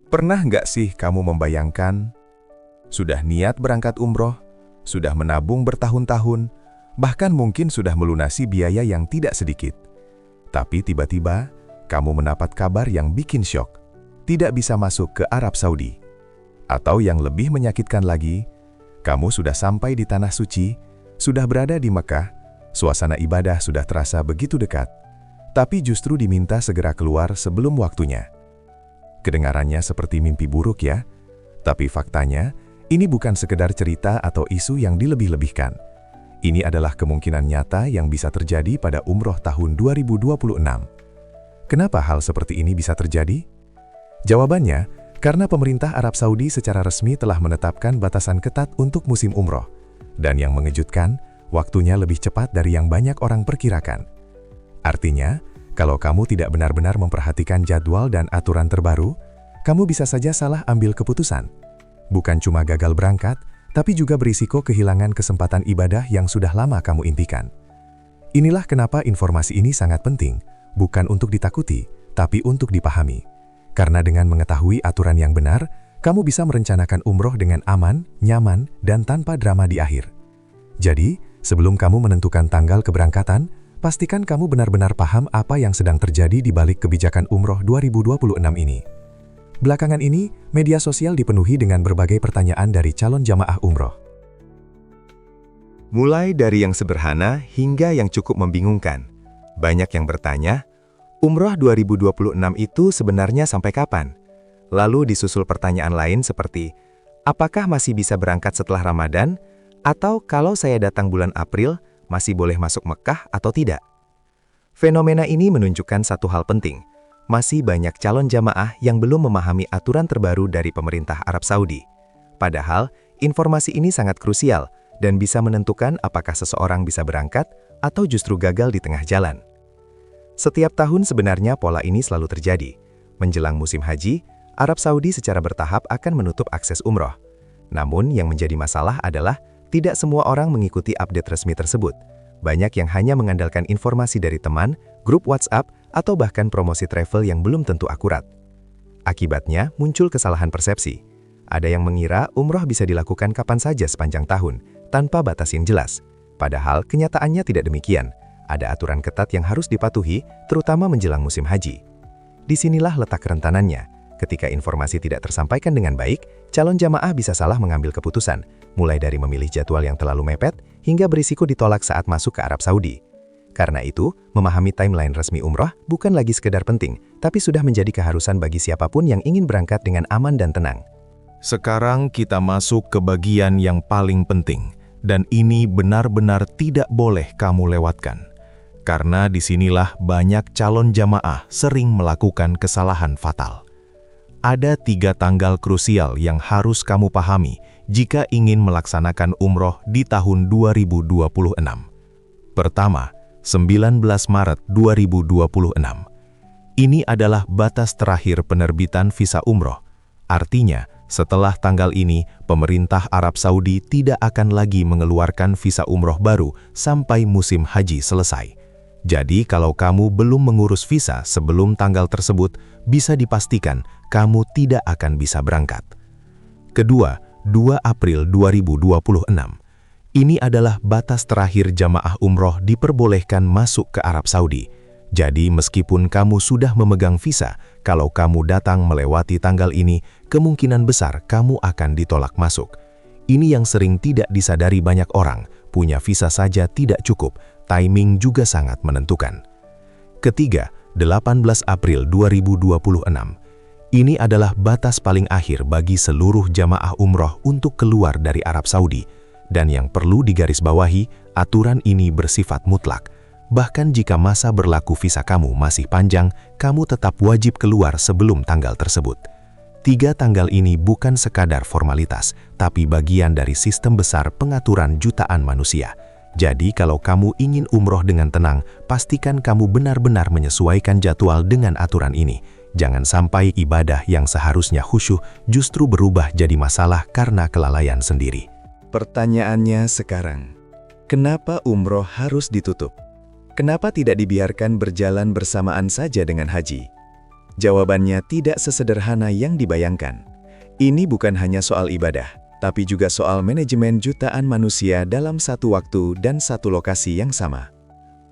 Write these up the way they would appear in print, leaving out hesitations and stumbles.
Pernah nggak sih kamu membayangkan, sudah niat berangkat umroh, sudah menabung bertahun-tahun, bahkan mungkin sudah melunasi biaya yang tidak sedikit. Tapi tiba-tiba, kamu mendapat kabar yang bikin syok. Tidak bisa masuk ke Arab Saudi. Atau yang lebih menyakitkan lagi, kamu sudah sampai di Tanah Suci, sudah berada di Mekah, suasana ibadah sudah terasa begitu dekat, tapi justru diminta segera keluar sebelum waktunya. Kedengarannya seperti mimpi buruk ya, tapi faktanya, ini bukan sekedar cerita atau isu yang dilebih-lebihkan. Ini adalah kemungkinan nyata yang bisa terjadi pada umroh tahun 2026. Kenapa hal seperti ini bisa terjadi? Jawabannya, karena pemerintah Arab Saudi secara resmi telah menetapkan batasan ketat untuk musim umroh. Dan yang mengejutkan, waktunya lebih cepat dari yang banyak orang perkirakan. Artinya, kalau kamu tidak benar-benar memperhatikan jadwal dan aturan terbaru, kamu bisa saja salah ambil keputusan. Bukan cuma gagal berangkat, tapi juga berisiko kehilangan kesempatan ibadah yang sudah lama kamu impikan. Inilah kenapa informasi ini sangat penting, bukan untuk ditakuti, tapi untuk dipahami. Karena dengan mengetahui aturan yang benar, kamu bisa merencanakan umroh dengan aman, nyaman, dan tanpa drama di akhir. Jadi, sebelum kamu menentukan tanggal keberangkatan, pastikan kamu benar-benar paham apa yang sedang terjadi di balik kebijakan umroh 2026 ini. Belakangan ini, media sosial dipenuhi dengan berbagai pertanyaan dari calon jamaah umroh. Mulai dari yang sederhana hingga yang cukup membingungkan. Banyak yang bertanya, umroh 2026 itu sebenarnya sampai kapan? Lalu disusul pertanyaan lain seperti, apakah masih bisa berangkat setelah Ramadan? Atau kalau saya datang bulan April, masih boleh masuk Mekah atau tidak? Fenomena ini menunjukkan satu hal penting. Masih banyak calon jamaah yang belum memahami aturan terbaru dari pemerintah Arab Saudi. Padahal, informasi ini sangat krusial dan bisa menentukan apakah seseorang bisa berangkat atau justru gagal di tengah jalan. Setiap tahun sebenarnya pola ini selalu terjadi. Menjelang musim haji, Arab Saudi secara bertahap akan menutup akses umroh. Namun yang menjadi masalah adalah tidak semua orang mengikuti update resmi tersebut. Banyak yang hanya mengandalkan informasi dari teman, grup WhatsApp, atau bahkan promosi travel yang belum tentu akurat. Akibatnya, muncul kesalahan persepsi. Ada yang mengira umroh bisa dilakukan kapan saja sepanjang tahun, tanpa batas yang jelas. Padahal kenyataannya tidak demikian. Ada aturan ketat yang harus dipatuhi, terutama menjelang musim haji. Disinilah letak kerentanannya. Ketika informasi tidak tersampaikan dengan baik, calon jamaah bisa salah mengambil keputusan, mulai dari memilih jadwal yang terlalu mepet, hingga berisiko ditolak saat masuk ke Arab Saudi. Karena itu, memahami timeline resmi umroh bukan lagi sekedar penting, tapi sudah menjadi keharusan bagi siapapun yang ingin berangkat dengan aman dan tenang. Sekarang kita masuk ke bagian yang paling penting, dan ini benar-benar tidak boleh kamu lewatkan. Karena disinilah banyak calon jamaah sering melakukan kesalahan fatal. Ada 3 tanggal krusial yang harus kamu pahami jika ingin melaksanakan umroh di tahun 2026. Pertama, 19 Maret 2026. Ini adalah batas terakhir penerbitan visa umroh. Artinya, setelah tanggal ini, pemerintah Arab Saudi tidak akan lagi mengeluarkan visa umroh baru sampai musim haji selesai. Jadi, kalau kamu belum mengurus visa sebelum tanggal tersebut, bisa dipastikan kamu tidak akan bisa berangkat. Kedua, 2 April 2026. Ini adalah batas terakhir jamaah umroh diperbolehkan masuk ke Arab Saudi. Jadi, meskipun kamu sudah memegang visa, kalau kamu datang melewati tanggal ini, kemungkinan besar kamu akan ditolak masuk. Ini yang sering tidak disadari banyak orang, punya visa saja tidak cukup, timing juga sangat menentukan. Ketiga, 18 April 2026. Ini adalah batas paling akhir bagi seluruh jamaah umroh untuk keluar dari Arab Saudi. Dan yang perlu digarisbawahi, aturan ini bersifat mutlak. Bahkan jika masa berlaku visa kamu masih panjang, kamu tetap wajib keluar sebelum tanggal tersebut. 3 tanggal ini bukan sekadar formalitas, tapi bagian dari sistem besar pengaturan jutaan manusia. Jadi kalau kamu ingin umroh dengan tenang, pastikan kamu benar-benar menyesuaikan jadwal dengan aturan ini. Jangan sampai ibadah yang seharusnya khusyuk justru berubah jadi masalah karena kelalaian sendiri. Pertanyaannya sekarang, kenapa umroh harus ditutup? Kenapa tidak dibiarkan berjalan bersamaan saja dengan haji? Jawabannya tidak sesederhana yang dibayangkan. Ini bukan hanya soal ibadah, tapi juga soal manajemen jutaan manusia dalam satu waktu dan satu lokasi yang sama.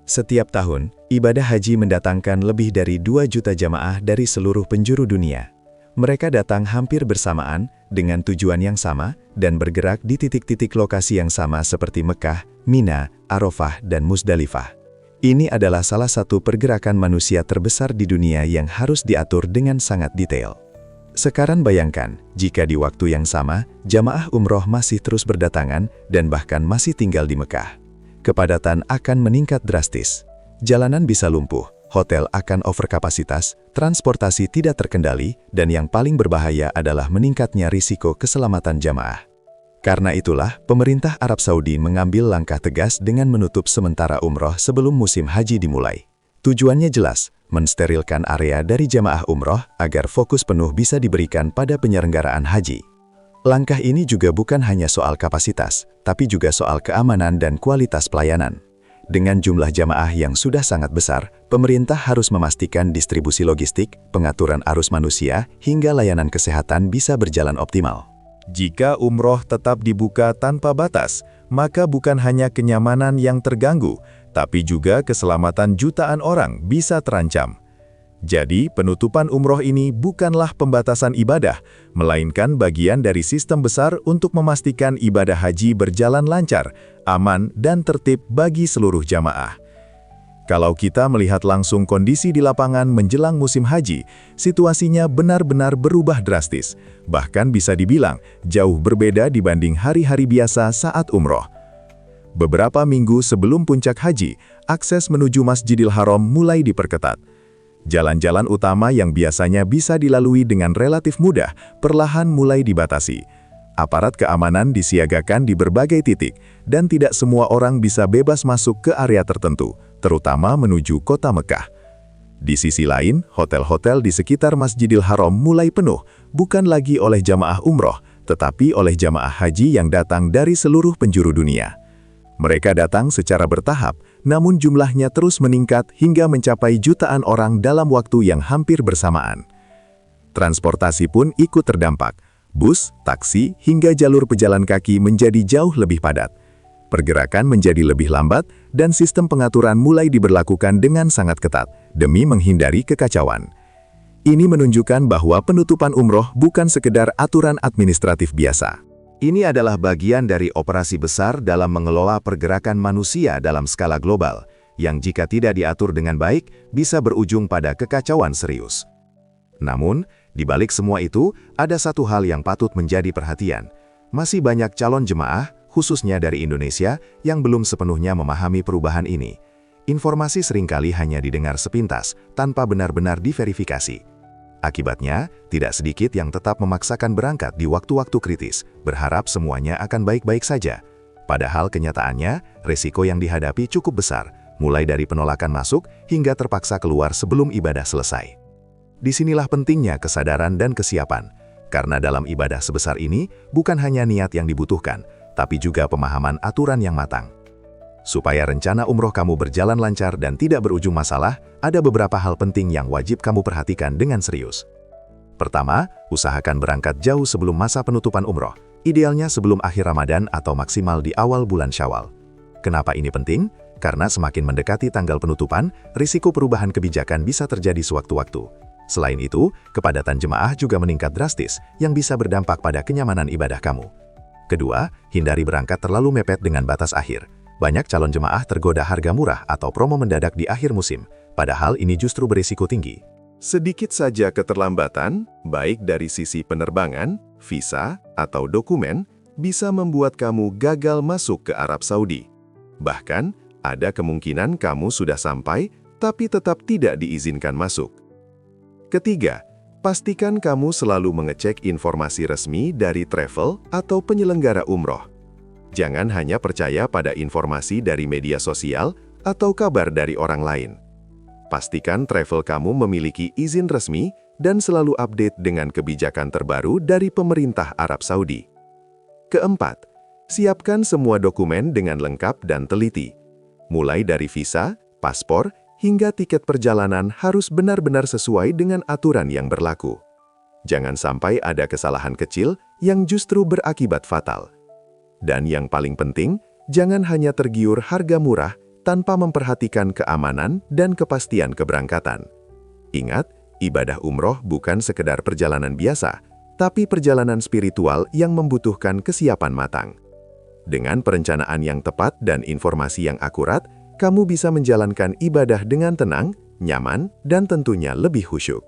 Setiap tahun, ibadah haji mendatangkan lebih dari 2 juta jamaah dari seluruh penjuru dunia. Mereka datang hampir bersamaan, dengan tujuan yang sama, dan bergerak di titik-titik lokasi yang sama seperti Mekah, Mina, Arafah, dan Musdalifah. Ini adalah salah satu pergerakan manusia terbesar di dunia yang harus diatur dengan sangat detail. Sekarang bayangkan, jika di waktu yang sama, jamaah umroh masih terus berdatangan dan bahkan masih tinggal di Mekah. Kepadatan akan meningkat drastis. Jalanan bisa lumpuh, hotel akan overkapasitas, transportasi tidak terkendali, dan yang paling berbahaya adalah meningkatnya risiko keselamatan jamaah. Karena itulah, pemerintah Arab Saudi mengambil langkah tegas dengan menutup sementara umroh sebelum musim haji dimulai. Tujuannya jelas, mensterilkan area dari jamaah umroh agar fokus penuh bisa diberikan pada penyelenggaraan haji. Langkah ini juga bukan hanya soal kapasitas, tapi juga soal keamanan dan kualitas pelayanan. Dengan jumlah jamaah yang sudah sangat besar, pemerintah harus memastikan distribusi logistik, pengaturan arus manusia, hingga layanan kesehatan bisa berjalan optimal. Jika umroh tetap dibuka tanpa batas, maka bukan hanya kenyamanan yang terganggu, tapi juga keselamatan jutaan orang bisa terancam. Jadi, penutupan umroh ini bukanlah pembatasan ibadah, melainkan bagian dari sistem besar untuk memastikan ibadah haji berjalan lancar, aman, dan tertib bagi seluruh jamaah. Kalau kita melihat langsung kondisi di lapangan menjelang musim haji, situasinya benar-benar berubah drastis, bahkan bisa dibilang jauh berbeda dibanding hari-hari biasa saat umroh. Beberapa minggu sebelum puncak haji, akses menuju Masjidil Haram mulai diperketat. Jalan-jalan utama yang biasanya bisa dilalui dengan relatif mudah, perlahan mulai dibatasi. Aparat keamanan disiagakan di berbagai titik, dan tidak semua orang bisa bebas masuk ke area tertentu, terutama menuju kota Mekah. Di sisi lain, hotel-hotel di sekitar Masjidil Haram mulai penuh, bukan lagi oleh jamaah umroh, tetapi oleh jamaah haji yang datang dari seluruh penjuru dunia. Mereka datang secara bertahap, namun jumlahnya terus meningkat hingga mencapai jutaan orang dalam waktu yang hampir bersamaan. Transportasi pun ikut terdampak. Bus, taksi, hingga jalur pejalan kaki menjadi jauh lebih padat. Pergerakan menjadi lebih lambat, dan sistem pengaturan mulai diberlakukan dengan sangat ketat, demi menghindari kekacauan. Ini menunjukkan bahwa penutupan umroh bukan sekedar aturan administratif biasa. Ini adalah bagian dari operasi besar dalam mengelola pergerakan manusia dalam skala global, yang jika tidak diatur dengan baik, bisa berujung pada kekacauan serius. Namun, di balik semua itu, ada satu hal yang patut menjadi perhatian. Masih banyak calon jemaah, khususnya dari Indonesia, yang belum sepenuhnya memahami perubahan ini. Informasi seringkali hanya didengar sepintas, tanpa benar-benar diverifikasi. Akibatnya, tidak sedikit yang tetap memaksakan berangkat di waktu-waktu kritis, berharap semuanya akan baik-baik saja. Padahal kenyataannya, risiko yang dihadapi cukup besar, mulai dari penolakan masuk hingga terpaksa keluar sebelum ibadah selesai. Disinilah pentingnya kesadaran dan kesiapan, karena dalam ibadah sebesar ini, bukan hanya niat yang dibutuhkan, tapi juga pemahaman aturan yang matang. Supaya rencana umroh kamu berjalan lancar dan tidak berujung masalah, ada beberapa hal penting yang wajib kamu perhatikan dengan serius. Pertama, usahakan berangkat jauh sebelum masa penutupan umroh, idealnya sebelum akhir Ramadan atau maksimal di awal bulan Syawal. Kenapa ini penting? Karena semakin mendekati tanggal penutupan, risiko perubahan kebijakan bisa terjadi sewaktu-waktu. Selain itu, kepadatan jemaah juga meningkat drastis, yang bisa berdampak pada kenyamanan ibadah kamu. Kedua, hindari berangkat terlalu mepet dengan batas akhir. Banyak calon jemaah tergoda harga murah atau promo mendadak di akhir musim, padahal ini justru berisiko tinggi. Sedikit saja keterlambatan, baik dari sisi penerbangan, visa, atau dokumen, bisa membuat kamu gagal masuk ke Arab Saudi. Bahkan, ada kemungkinan kamu sudah sampai, tapi tetap tidak diizinkan masuk. Ketiga, pastikan kamu selalu mengecek informasi resmi dari travel atau penyelenggara umroh. Jangan hanya percaya pada informasi dari media sosial atau kabar dari orang lain. Pastikan travel kamu memiliki izin resmi dan selalu update dengan kebijakan terbaru dari pemerintah Arab Saudi. Keempat, siapkan semua dokumen dengan lengkap dan teliti. Mulai dari visa, paspor, hingga tiket perjalanan harus benar-benar sesuai dengan aturan yang berlaku. Jangan sampai ada kesalahan kecil yang justru berakibat fatal. Dan yang paling penting, jangan hanya tergiur harga murah tanpa memperhatikan keamanan dan kepastian keberangkatan. Ingat, ibadah umroh bukan sekedar perjalanan biasa, tapi perjalanan spiritual yang membutuhkan kesiapan matang. Dengan perencanaan yang tepat dan informasi yang akurat, kamu bisa menjalankan ibadah dengan tenang, nyaman, dan tentunya lebih khusyuk.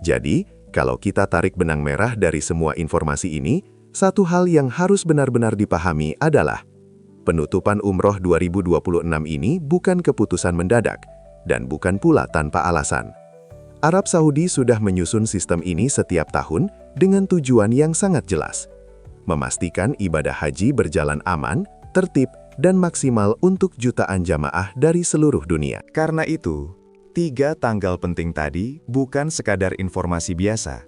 Jadi, kalau kita tarik benang merah dari semua informasi ini, satu hal yang harus benar-benar dipahami adalah penutupan umroh 2026 ini bukan keputusan mendadak, dan bukan pula tanpa alasan. Arab Saudi sudah menyusun sistem ini setiap tahun dengan tujuan yang sangat jelas. Memastikan ibadah haji berjalan aman, tertib, dan maksimal untuk jutaan jamaah dari seluruh dunia. Karena itu, 3 tanggal penting tadi bukan sekadar informasi biasa,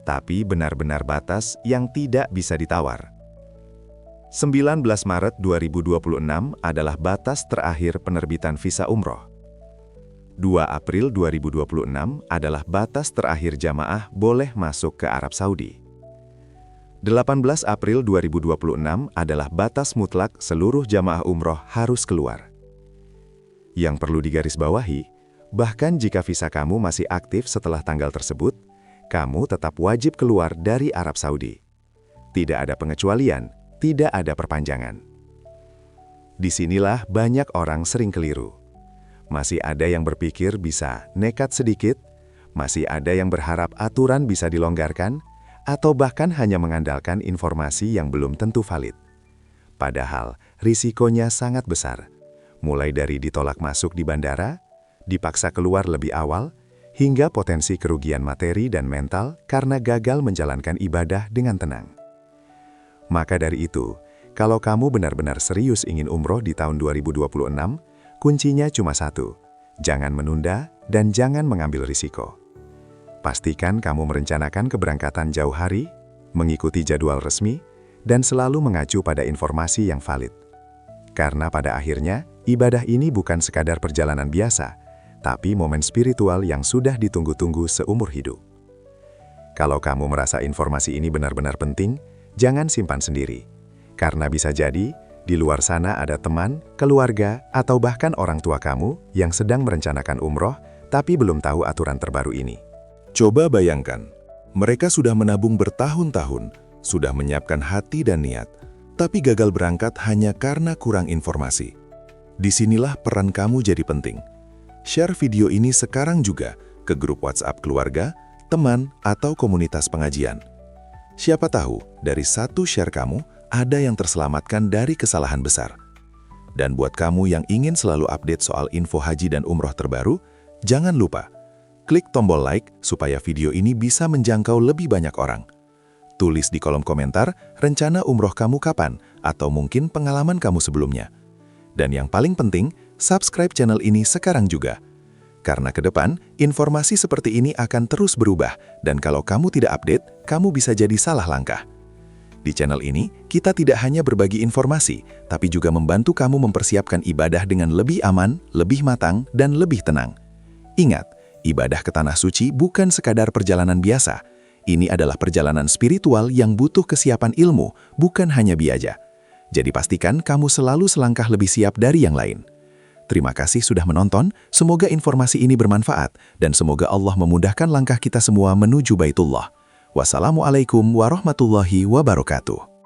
tapi benar-benar batas yang tidak bisa ditawar. 19 Maret 2026 adalah batas terakhir penerbitan visa umroh. 2 April 2026 adalah batas terakhir jamaah boleh masuk ke Arab Saudi. 18 April 2026 adalah batas mutlak seluruh jamaah umroh harus keluar. Yang perlu digarisbawahi, bahkan jika visa kamu masih aktif setelah tanggal tersebut, kamu tetap wajib keluar dari Arab Saudi. Tidak ada pengecualian, tidak ada perpanjangan. Disinilah banyak orang sering keliru. Masih ada yang berpikir bisa nekat sedikit, masih ada yang berharap aturan bisa dilonggarkan, atau bahkan hanya mengandalkan informasi yang belum tentu valid. Padahal, risikonya sangat besar. Mulai dari ditolak masuk di bandara, dipaksa keluar lebih awal, hingga potensi kerugian materi dan mental karena gagal menjalankan ibadah dengan tenang. Maka dari itu, kalau kamu benar-benar serius ingin umroh di tahun 2026, kuncinya cuma satu, jangan menunda dan jangan mengambil risiko. Pastikan kamu merencanakan keberangkatan jauh hari, mengikuti jadwal resmi, dan selalu mengacu pada informasi yang valid. Karena pada akhirnya, ibadah ini bukan sekadar perjalanan biasa, tapi momen spiritual yang sudah ditunggu-tunggu seumur hidup. Kalau kamu merasa informasi ini benar-benar penting, jangan simpan sendiri. Karena bisa jadi, di luar sana ada teman, keluarga, atau bahkan orang tua kamu yang sedang merencanakan umroh, tapi belum tahu aturan terbaru ini. Coba bayangkan, mereka sudah menabung bertahun-tahun, sudah menyiapkan hati dan niat, tapi gagal berangkat hanya karena kurang informasi. Disinilah peran kamu jadi penting. Share video ini sekarang juga ke grup WhatsApp keluarga, teman, atau komunitas pengajian. Siapa tahu, dari satu share kamu, ada yang terselamatkan dari kesalahan besar. Dan buat kamu yang ingin selalu update soal info haji dan umroh terbaru, jangan lupa, klik tombol like supaya video ini bisa menjangkau lebih banyak orang. Tulis di kolom komentar rencana umroh kamu kapan, atau mungkin pengalaman kamu sebelumnya. Dan yang paling penting, subscribe channel ini sekarang juga. Karena ke depan, informasi seperti ini akan terus berubah, dan kalau kamu tidak update, kamu bisa jadi salah langkah. Di channel ini, kita tidak hanya berbagi informasi, tapi juga membantu kamu mempersiapkan ibadah dengan lebih aman, lebih matang, dan lebih tenang. Ingat, ibadah ke tanah suci bukan sekadar perjalanan biasa. Ini adalah perjalanan spiritual yang butuh kesiapan ilmu, bukan hanya biaja. Jadi pastikan kamu selalu selangkah lebih siap dari yang lain. Terima kasih sudah menonton, semoga informasi ini bermanfaat, dan semoga Allah memudahkan langkah kita semua menuju Baitullah. Wassalamualaikum warahmatullahi wabarakatuh.